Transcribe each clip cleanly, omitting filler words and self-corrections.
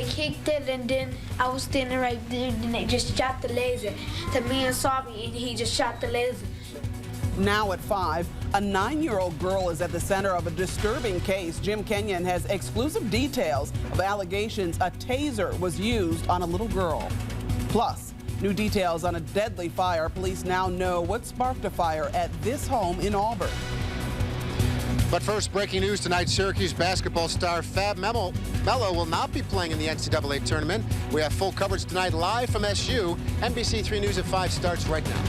they kicked it, and then I was standing right there, and they just shot the laser. The man saw me, and he just shot the laser. Now at 5, a 9-year-old girl is at the center of a disturbing case. Jim Kenyon has exclusive details of allegations a taser was used on a little girl. Plus, new details on a deadly fire. Police now know what sparked a fire at this home in Auburn. But first, breaking news tonight, Syracuse basketball star Fab Melo will not be playing in the NCAA tournament. We have full coverage tonight live from SU. NBC 3 News at 5 starts right now.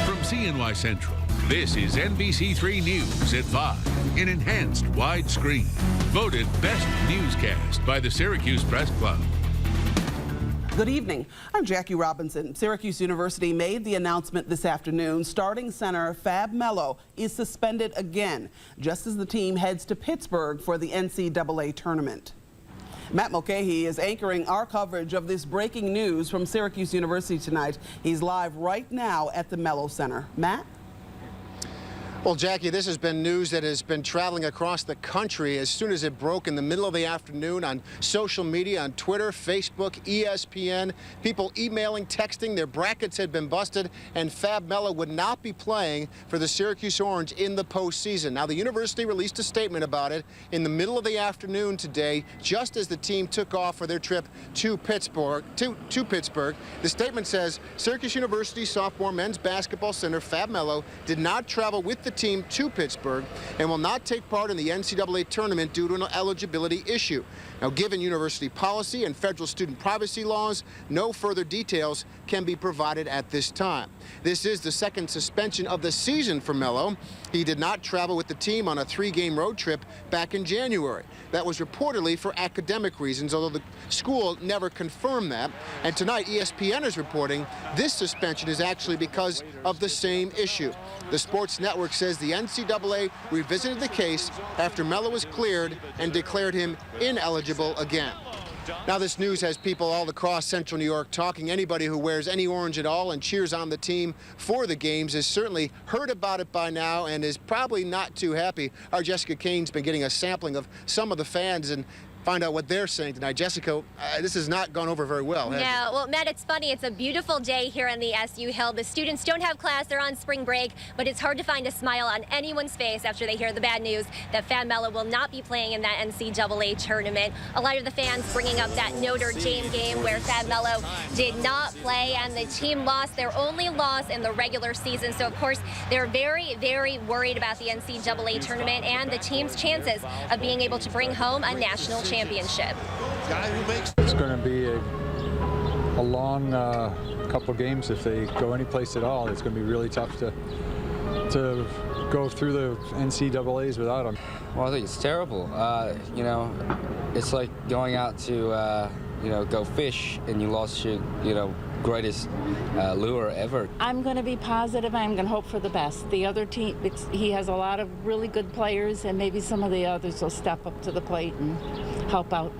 From CNY Central, this is NBC 3 News at 5 in enhanced widescreen. Voted best newscast by the Syracuse Press Club. Good evening. I'm Jackie Robinson. Syracuse University made the announcement this afternoon. Starting center Fab Melo is suspended again, just as the team heads to Pittsburgh for the NCAA tournament. Matt Mulcahy is anchoring our coverage of this breaking news from Syracuse University tonight. He's live right now at the Melo Center. Matt? Well, Jackie, this has been news that has been traveling across the country as soon as it broke in the middle of the afternoon on social media, on Twitter, Facebook, ESPN. People emailing, texting, their brackets had been busted, and Fab Melo would not be playing for the Syracuse Orange in the postseason. Now, the university released a statement about it in the middle of the afternoon today, just as the team took off for their trip to Pittsburgh. The statement says, Syracuse University sophomore men's basketball center Fab Melo did not travel with the team to Pittsburgh and will not take part in the NCAA tournament due to an eligibility issue. Now, given university policy and federal student privacy laws, no further details can be provided at this time. This is the second suspension of the season for Melo. He did not travel with the team on a 3-game road trip back in January. That was reportedly for academic reasons, although the school never confirmed that. And tonight, ESPN is reporting this suspension is actually because of the same issue. The sports network says the NCAA revisited the case after Melo was cleared and declared him ineligible again. Now, this news has people all across central New York talking. Anybody who wears any orange at all and cheers on the team for the games has certainly heard about it by now and is probably not too happy. Our Jessica Kane's been getting a sampling of some of the fans and find out what they're saying tonight. Jessica, this has not gone over very well, has it? Yeah, well, Matt, it's funny. It's a beautiful day here on the SU Hill. The students don't have class. They're on spring break, but it's hard to find a smile on anyone's face after they hear the bad news that Fab Melo will not be playing in that NCAA tournament. A lot of the fans bringing up that Notre Dame game where Fab Melo did not play, and the team lost their only loss in the regular season. So, of course, they're very, very worried about the NCAA tournament and the team's chances of being able to bring home a national championship. It's going to be a long couple games if they go any place at all. It's going to be really tough to go through the NCAAs without them. Well, I think it's terrible. You know, it's like going out to go fish and you lost your greatest lure ever. I'm going to be positive. I'm going to hope for the best. The other team, he has a lot of really good players, and maybe some of the others will step up to the plate and help out.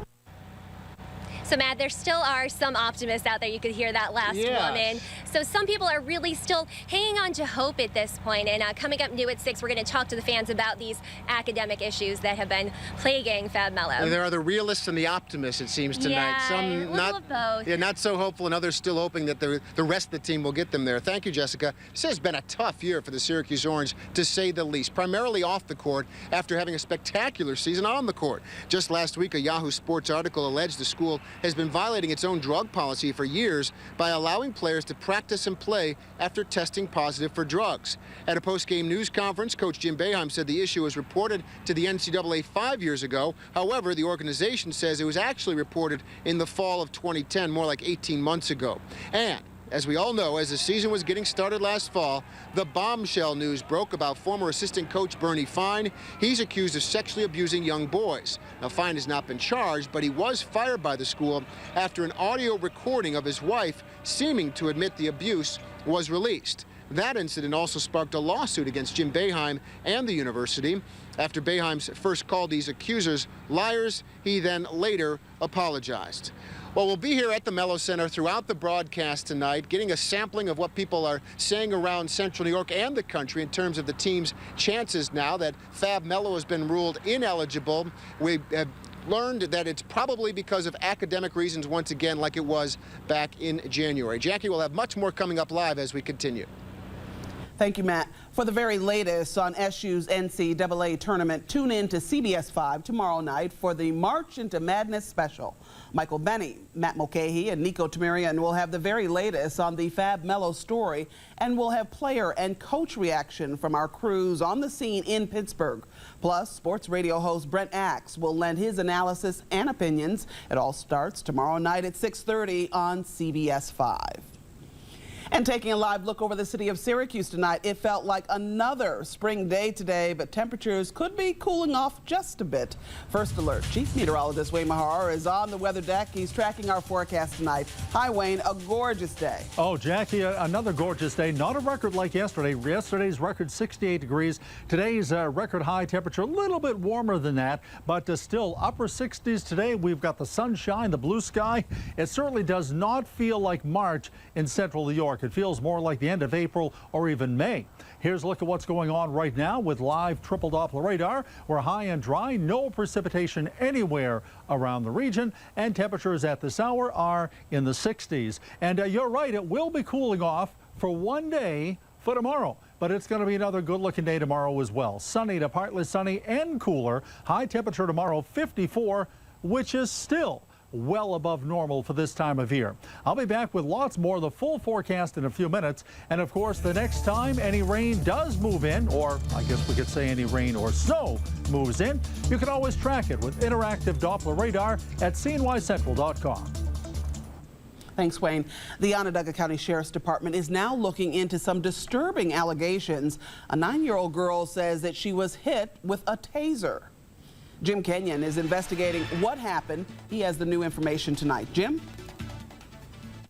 So, Matt, there still are some optimists out there. You could hear that last woman. So some people are really still hanging on to hope at this point. And coming up new at 6, we're going to talk to the fans about these academic issues that have been plaguing Fab Melo. And there are the realists and the optimists, it seems, tonight. Yeah, some not so hopeful, and others still hoping that the rest of the team will get them there. Thank you, Jessica. This has been a tough year for the Syracuse Orange, to say the least, primarily off the court after having a spectacular season on the court. Just last week, a Yahoo Sports article alleged the school has been violating its own drug policy for years by allowing players to practice and play after testing positive for drugs. At a post-game news conference, Coach Jim Boeheim said the issue was reported to the NCAA 5 years ago. However, the organization says it was actually reported in the fall of 2010, more like 18 months ago. And as we all know, as the season was getting started last fall, the bombshell news broke about former assistant coach Bernie Fine. He's accused of sexually abusing young boys. Now, Fine has not been charged, but he was fired by the school after an audio recording of his wife seeming to admit the abuse was released. That incident also sparked a lawsuit against Jim Boeheim and the university. After Boeheim first called these accusers liars, he then later apologized. Well, we'll be here at the Mello Center throughout the broadcast tonight, getting a sampling of what people are saying around Central New York and the country in terms of the team's chances now that Fab Mello has been ruled ineligible. We have learned that it's probably because of academic reasons once again, like it was back in January. Jackie will have much more coming up live as we continue. Thank you, Matt. For the very latest on SU's NCAA tournament, tune in to CBS 5 tomorrow night for the March into Madness special. Michael Benny, Matt Mulcahy, and Nico Tamirian will have the very latest on the Fab Mello story, and we'll have player and coach reaction from our crews on the scene in Pittsburgh. Plus, sports radio host Brent Axe will lend his analysis and opinions. It all starts tomorrow night at 6:30 on CBS 5. And taking a live look over the city of Syracuse tonight, it felt like another spring day today, but temperatures could be cooling off just a bit. First Alert Chief Meteorologist Wayne Mauerhan is on the weather deck. He's tracking our forecast tonight. Hi, Wayne. A gorgeous day. Oh, Jackie, another gorgeous day. Not a record like yesterday. Yesterday's record 68 degrees. Today's record high temperature, a little bit warmer than that, but still upper 60s today. We've got the sunshine, the blue sky. It certainly does not feel like March in central New York. It feels more like the end of April or even May. Here's a look at what's going on right now with live triple Doppler radar. We're high and dry, no precipitation anywhere around the region, and temperatures at this hour are in the 60s. And you're right, it will be cooling off for one day for tomorrow. But it's going to be another good-looking day tomorrow as well. Sunny to partly sunny and cooler. High temperature tomorrow, 54, which is still well above normal for this time of year. I'll be back with lots more of the full forecast in a few minutes. And of course, the next time any rain does move in, or I guess we could say any rain or snow moves in, you can always track it with interactive Doppler radar at cnycentral.com. Thanks, Wayne. The Onondaga County Sheriff's Department is now looking into some disturbing allegations. A 9-year-old girl says that she was hit with a taser. Jim Kenyon is investigating what happened. He has the new information tonight. Jim?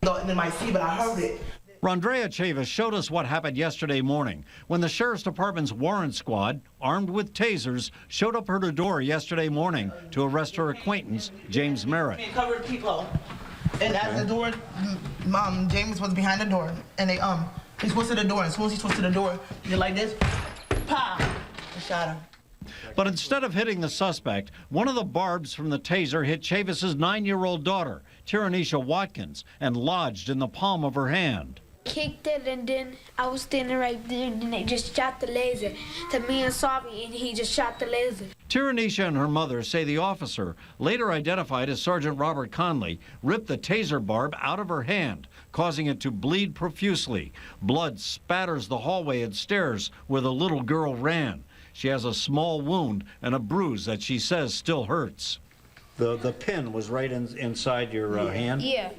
In my seat, but I heard it. Rondrea Chavis showed us what happened yesterday morning when the Sheriff's Department's warrant squad, armed with tasers, showed up at her door yesterday morning to arrest her acquaintance, James Merritt. Covered people. And at the door, James was behind the door, and he twisted the door. And as soon as he twisted the door, he did like this, pow, and shot him. But instead of hitting the suspect, one of the barbs from the taser hit Chavis's 9-year-old daughter, Tyranisha Watkins, and lodged in the palm of her hand. Kicked it, and then I was standing right there, and then they just shot the laser. Tamirian saw me, and he just shot the laser. Tyranisha and her mother say the officer, later identified as Sergeant Robert Conley, ripped the taser barb out of her hand, causing it to bleed profusely. Blood spatters the hallway and stairs where the little girl ran. She has a small wound and a bruise that she says still hurts. The pin was right inside your hand? Yeah.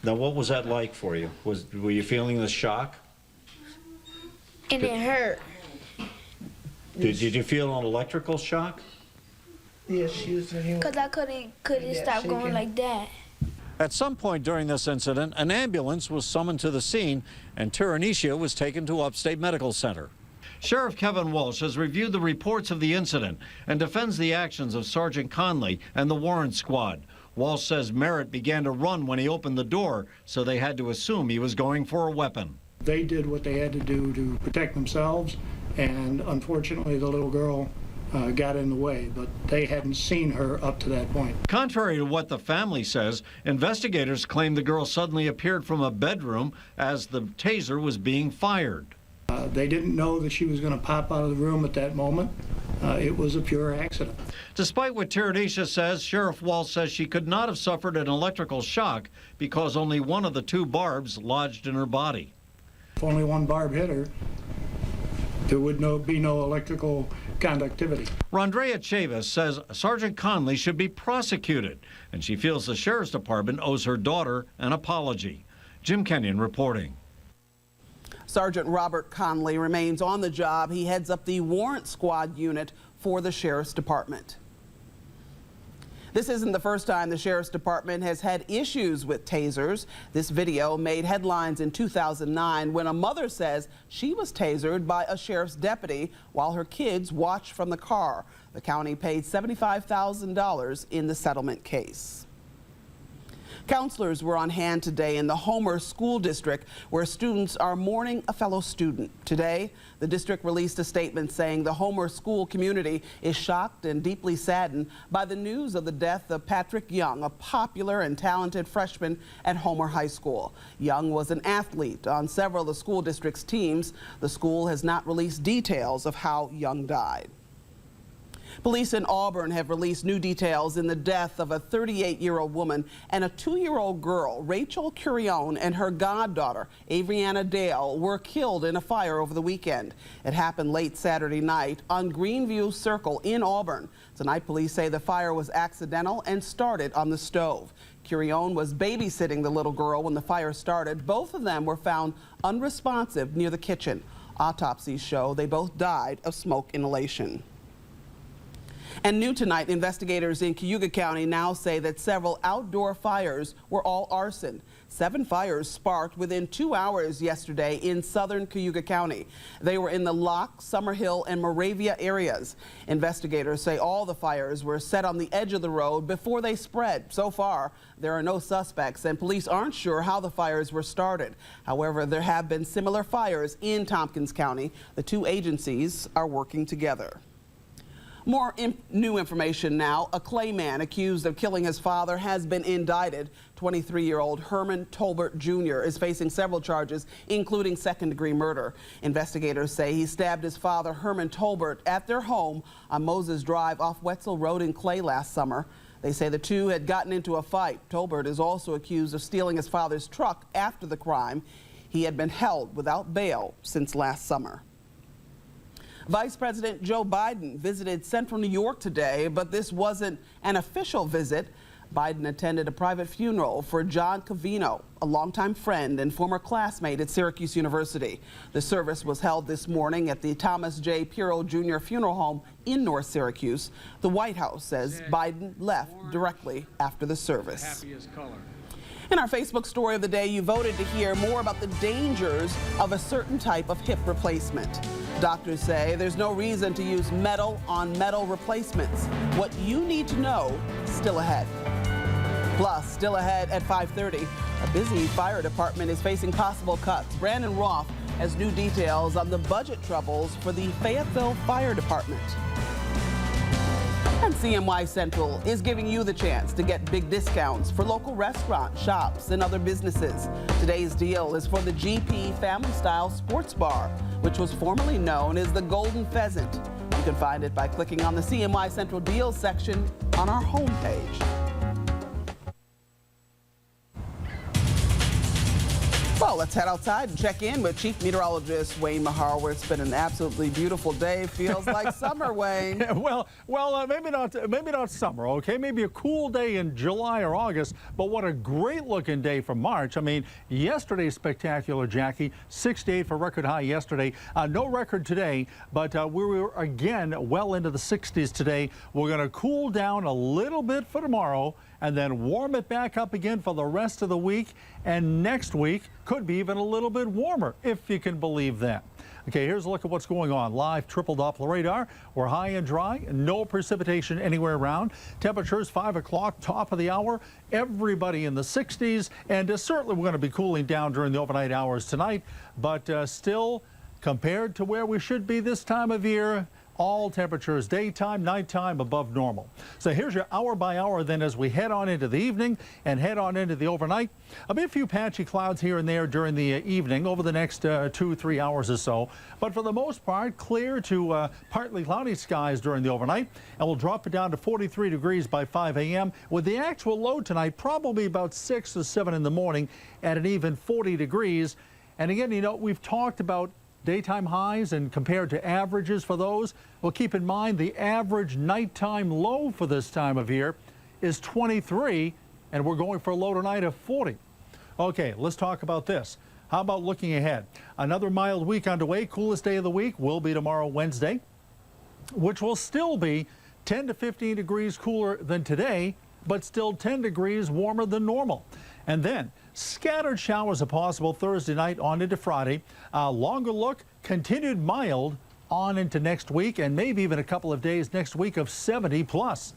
Now, what was that like for you? Were you feeling the shock? And it hurt. Did you feel an electrical shock? Yeah, she was in here. Because I couldn't stop going like that. At some point during this incident, an ambulance was summoned to the scene, and Tyranisha was taken to Upstate Medical Center. Sheriff Kevin Walsh has reviewed the reports of the incident and defends the actions of Sergeant Conley and the warrant squad. Walsh says Merritt began to run when he opened the door, so they had to assume he was going for a weapon. They did what they had to do to protect themselves, and unfortunately the little girl got in the way, but they hadn't seen her up to that point. Contrary to what the family says, investigators claim the girl suddenly appeared from a bedroom as the taser was being fired. They didn't know that she was going to pop out of the room at that moment. It was a pure accident. Despite what Tyranisha says, Sheriff Walsh says she could not have suffered an electrical shock because only one of the 2 barbs lodged in her body. If only one barb hit her, there would be no electrical conductivity. Rondrea Chavis says Sergeant Conley should be prosecuted, and she feels the Sheriff's Department owes her daughter an apology. Jim Kenyon reporting. Sergeant Robert Conley remains on the job. He heads up the warrant squad unit for the Sheriff's Department. This isn't the first time the Sheriff's Department has had issues with tasers. This video made headlines in 2009 when a mother says she was tasered by a sheriff's deputy while her kids watched from the car. The county paid $75,000 in the settlement case. Counselors were on hand today in the Homer School District, where students are mourning a fellow student. Today, the district released a statement saying the Homer school community is shocked and deeply saddened by the news of the death of Patrick Young, a popular and talented freshman at Homer High School. Young was an athlete on several of the school district's teams. The school has not released details of how Young died. Police in Auburn have released new details in the death of a 38-year-old woman and a 2-year-old girl. Rachel Curione and her goddaughter, Avriana Dale, were killed in a fire over the weekend. It happened late Saturday night on Greenview Circle in Auburn. Tonight, police say the fire was accidental and started on the stove. Curione was babysitting the little girl when the fire started. Both of them were found unresponsive near the kitchen. Autopsies show they both died of smoke inhalation. And new tonight, investigators in Cayuga County now say that several outdoor fires were all arson. 7 fires sparked within 2 hours yesterday in southern Cayuga County. They were in the Locke, Summerhill, and Moravia areas. Investigators say all the fires were set on the edge of the road before they spread. So far, there are no suspects, and police aren't sure how the fires were started. However, there have been similar fires in Tompkins County. The two agencies are working together. More new information now. A Clay man accused of killing his father has been indicted. 23-year-old Herman Tolbert Jr. is facing several charges, including second-degree murder. Investigators say he stabbed his father, Herman Tolbert, at their home on Moses Drive off Wetzel Road in Clay last summer. They say the two had gotten into a fight. Tolbert is also accused of stealing his father's truck after the crime. He had been held without bail since last summer. Vice President Joe Biden visited Central New York today, but this wasn't an official visit. Biden attended a private funeral for John Covino, a longtime friend and former classmate at Syracuse University. The service was held this morning at the Thomas J. Pirro Jr. Funeral Home in North Syracuse. The White House says Biden left directly after the service. In our Facebook story of the day, you voted to hear more about the dangers of a certain type of hip replacement. Doctors say there's no reason to use metal on metal replacements. What you need to know still ahead. Plus, still ahead at 5:30, a busy fire department is facing possible cuts. Brandon Roth has new details on the budget troubles for the Fayetteville Fire Department. And CNY Central is giving you the chance to get big discounts for local restaurants, shops, and other businesses. Today's deal is for the GP Family Style Sports Bar, which was formerly known as the Golden Pheasant. You can find it by clicking on the CNY Central Deals section on our homepage. Well, let's head outside and check in with Chief Meteorologist Wayne Mahar, where it's been an absolutely beautiful day. Feels like summer, Wayne. Well, maybe not summer, okay? Maybe a cool day in July or August, but what a great-looking day for March. I mean, yesterday's spectacular, Jackie. 68 for record high yesterday. No record today, but we were again well into the 60s today. We're going to cool down a little bit for tomorrow, and then warm it back up again for the rest of the week. And next week could be even a little bit warmer, if you can believe that. Okay, here's a look at what's going on. Live triple Doppler radar. We're high and dry, no precipitation anywhere around. Temperatures 5 o'clock, top of the hour. Everybody in the 60s, and certainly we're going to be cooling down during the overnight hours tonight, but still, compared to where we should be this time of year, all temperatures daytime, nighttime above normal. So here's your hour by hour then as we head on into the evening and head on into the overnight. A few patchy clouds here and there during the evening over the next 2-3 hours or so. But for the most part, clear to partly cloudy skies during the overnight. And we'll drop it down to 43 degrees by 5 a.m. with the actual low tonight probably about 6 or 7 in the morning at an even 40 degrees. And again, you know, we've talked about daytime highs and compared to averages for those. Well, keep in mind the average nighttime low for this time of year is 23, and we're going for a low tonight of 40. Okay, let's talk about this. How about looking ahead? Another mild week underway. Coolest day of the week will be tomorrow, Wednesday, which will still be 10 to 15 degrees cooler than today. but still 10 degrees warmer than normal. And then scattered showers are possible Thursday night on into Friday. Longer look, continued mild on into next week, and maybe even a couple of days next week of 70 plus.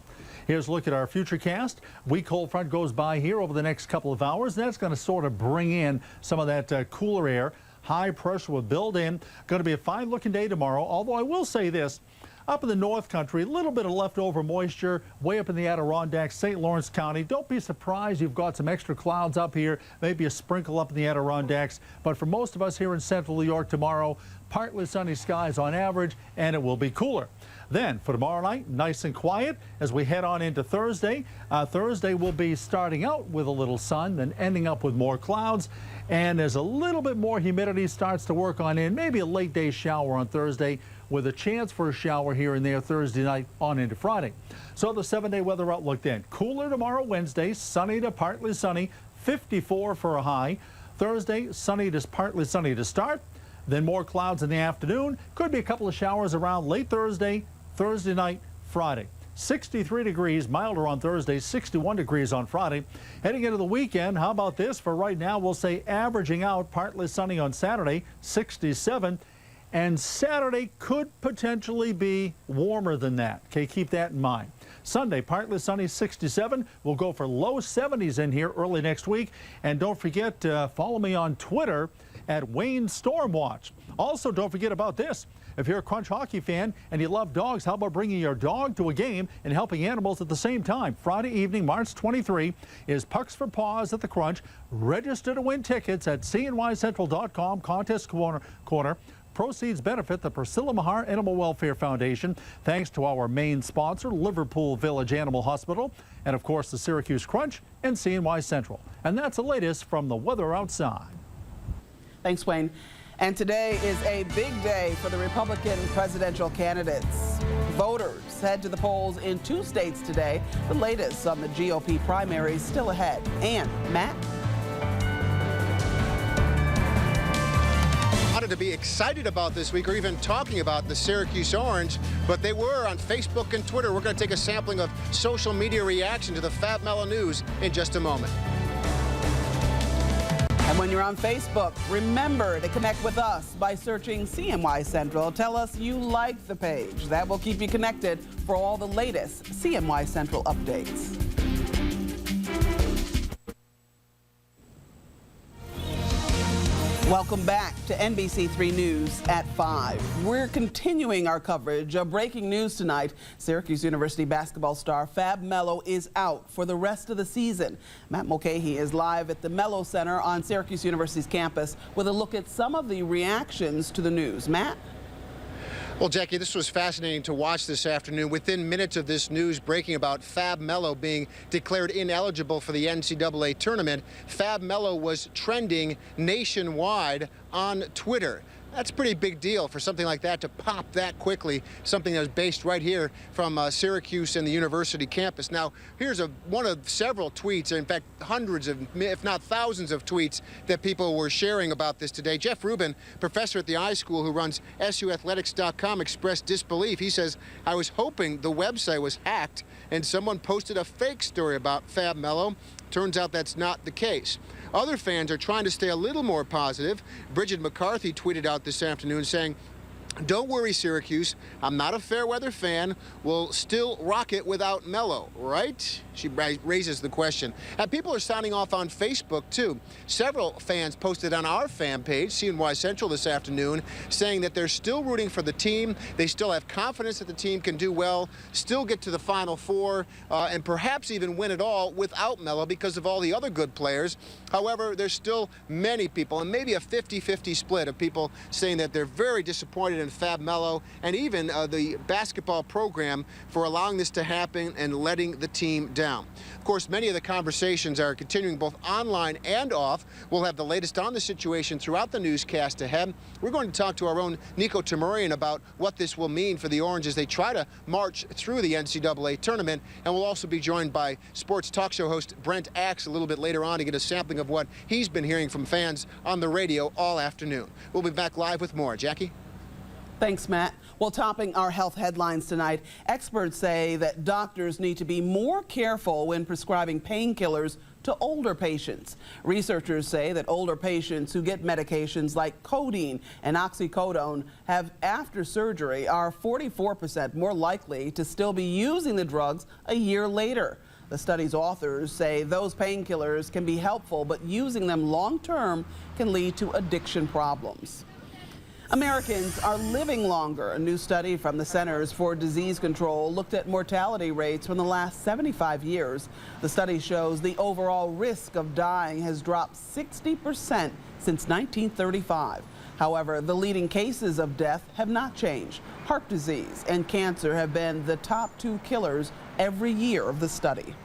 Here's a look at our futurecast. Weak cold front goes by here over the next couple of hours. That's going to sort of bring in some of that cooler air. High pressure will build in. Going to be a fine looking day tomorrow, although I will say this. Up in the North Country, a little bit of leftover moisture way up in the Adirondacks, St. Lawrence County. Don't be surprised you've got some extra clouds up here, maybe a sprinkle up in the Adirondacks. But for most of us here in central New York tomorrow, partly sunny skies on average, and it will be cooler. Then for tomorrow night, nice and quiet as we head on into Thursday. Thursday will be starting out with a little sun, then ending up with more clouds. And as a little bit more humidity starts to work on in, maybe a late day shower on Thursday with a chance for a shower here and there Thursday night on into Friday. So the 7-day weather outlook then. Cooler tomorrow, Wednesday, sunny to partly sunny, 54 for a high. Thursday, sunny to partly sunny to start. Then more clouds in the afternoon. Could be a couple of showers around late Thursday, Thursday night, Friday. 63 degrees, milder on Thursday, 61 degrees on Friday. Heading into the weekend, how about this? For right now, we'll say averaging out, partly sunny on Saturday, 67. And Saturday could potentially be warmer than that. Okay, keep that in mind. Sunday, partly sunny, 67. We'll go for low 70s in here early next week. And don't forget, follow me on Twitter at Wayne Stormwatch. Also, don't forget about this. If you're a Crunch hockey fan and you love dogs, how about bringing your dog to a game and helping animals at the same time? Friday evening, March 23, is Pucks for Paws at the Crunch. Register to win tickets at cnycentral.com, contest corner. Proceeds benefit the Priscilla Mahar Animal Welfare Foundation, thanks to our main sponsor, Liverpool Village Animal Hospital, and of course the Syracuse Crunch and CNY Central. And that's the latest from the weather outside. Thanks, Wayne. And today is a big day for the Republican presidential candidates. Voters head to the polls in 2 states today. The latest on the GOP primaries still ahead. And Matt? To be excited about this week or even talking about the Syracuse Orange, but they were on Facebook and Twitter. We're going to take a sampling of social media reaction to the Fab Mellow news in just a moment. And when you're on Facebook, remember to connect with us by searching CNY Central. Tell us you like the page. That will keep you connected for all the latest CNY Central updates. Welcome back to NBC3 News at 5. We're continuing our coverage of breaking news tonight. Syracuse University basketball star Fab Mellow is out for the rest of the season. Matt Mulcahy is live at the Mellow Center on Syracuse University's campus with a look at some of the reactions to the news. Matt? Well, Jackie, this was fascinating to watch this afternoon. Within minutes of this news breaking about Fab Mellow being declared ineligible for the NCAA tournament, Fab Mellow was trending nationwide on Twitter. That's a pretty big deal for something like that to pop that quickly, something that is based right here from Syracuse and the university campus. Now, here's one of several tweets, in fact, hundreds of, if not thousands of tweets that people were sharing about this today. Jeff Rubin, professor at the iSchool who runs SUathletics.com, expressed disbelief. He says, I was hoping the website was hacked and someone posted a fake story about Fab Mellow. Turns out that's not the case. Other fans are trying to stay a little more positive. Brigid McCarthy tweeted out this afternoon saying, don't worry, Syracuse. I'm not a fair weather fan. We'll still rock it without Mellow, right? She raises the question. And people are signing off on Facebook, too. Several fans posted on our fan page, CNY Central, this afternoon, saying that they're still rooting for the team. They still have confidence that the team can do well, still get to the Final Four, and perhaps even win it all without Mellow because of all the other good players. However, there's still many people, and maybe a 50-50 split of people saying that they're very disappointed in Fab Mellow and even the basketball program for allowing this to happen and letting the team down. Of course, many of the conversations are continuing both online and off. We'll have the latest on the situation throughout the newscast ahead. We're going to talk to our own Nico Tamurian about what this will mean for the Orange as they try to march through the NCAA tournament. And we'll also be joined by sports talk show host Brent Axe a little bit later on to get a sampling of what he's been hearing from fans on the radio all afternoon. We'll be back live with more. Jackie? Thanks, Matt. Well, topping our health headlines tonight, experts say that doctors need to be more careful when prescribing painkillers to older patients. Researchers say that older patients who get medications like codeine and oxycodone have after surgery are 44% more likely to still be using the drugs a year later. The study's authors say those painkillers can be helpful, but using them long-term can lead to addiction problems. Americans are living longer. A new study from the Centers for Disease Control looked at mortality rates from the last 75 years. The study shows the overall risk of dying has dropped 60% since 1935. However, the leading cases of death have not changed. Heart disease and cancer have been the top two killers every year of the study.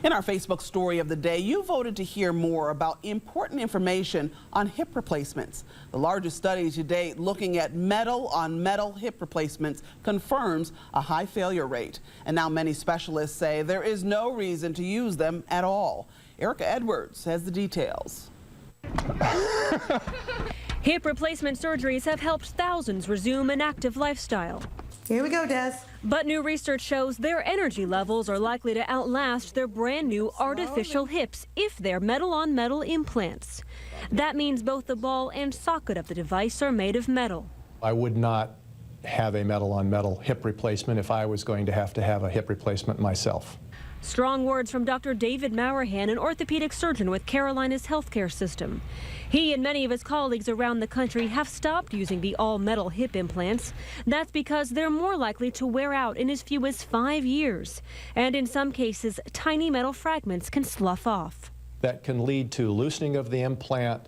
In our Facebook story of the day, you voted to hear more about important information on hip replacements. The largest study to date looking at metal-on-metal hip replacements confirms a high failure rate. And now many specialists say there is no reason to use them at all. Erica Edwards has the details. Hip replacement surgeries have helped thousands resume an active lifestyle. Here we go, Des. But new research shows their energy levels are likely to outlast their brand new artificial hips if they're metal-on-metal implants. That means both the ball and socket of the device are made of metal. I would not have a metal-on-metal hip replacement if I was going to have a hip replacement myself. Strong words from Dr. David Mauerhan, an orthopedic surgeon with Carolina's healthcare system. He and many of his colleagues around the country have stopped using the all-metal hip implants. That's because they're more likely to wear out in as few as 5 years. And in some cases, tiny metal fragments can slough off. That can lead to loosening of the implant,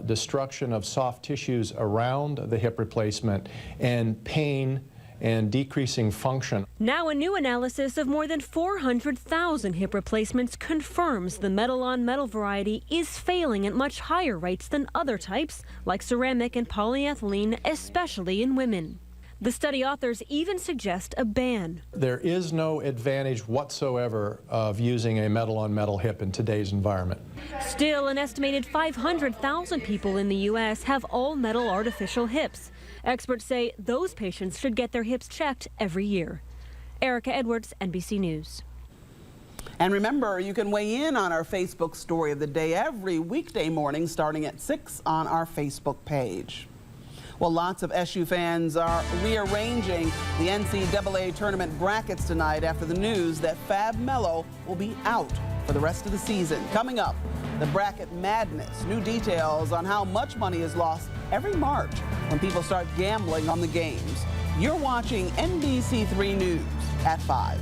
destruction of soft tissues around the hip replacement, and pain and decreasing function. Now a new analysis of more than 400,000 hip replacements confirms the metal-on-metal variety is failing at much higher rates than other types, like ceramic and polyethylene, especially in women. The study authors even suggest a ban. There is no advantage whatsoever of using a metal-on-metal hip in today's environment. Still, an estimated 500,000 people in the U.S. have all-metal artificial hips. Experts say those patients should get their hips checked every year. Erica Edwards, NBC News. And remember, you can weigh in on our Facebook story of the day every weekday morning starting at 6 on our Facebook page. Well, lots of SU fans are rearranging the NCAA tournament brackets tonight after the news that Fab Melo will be out for the rest of the season. Coming up, the bracket madness. New details on how much money is lost every March when people start gambling on the games. You're watching NBC3 News at 5.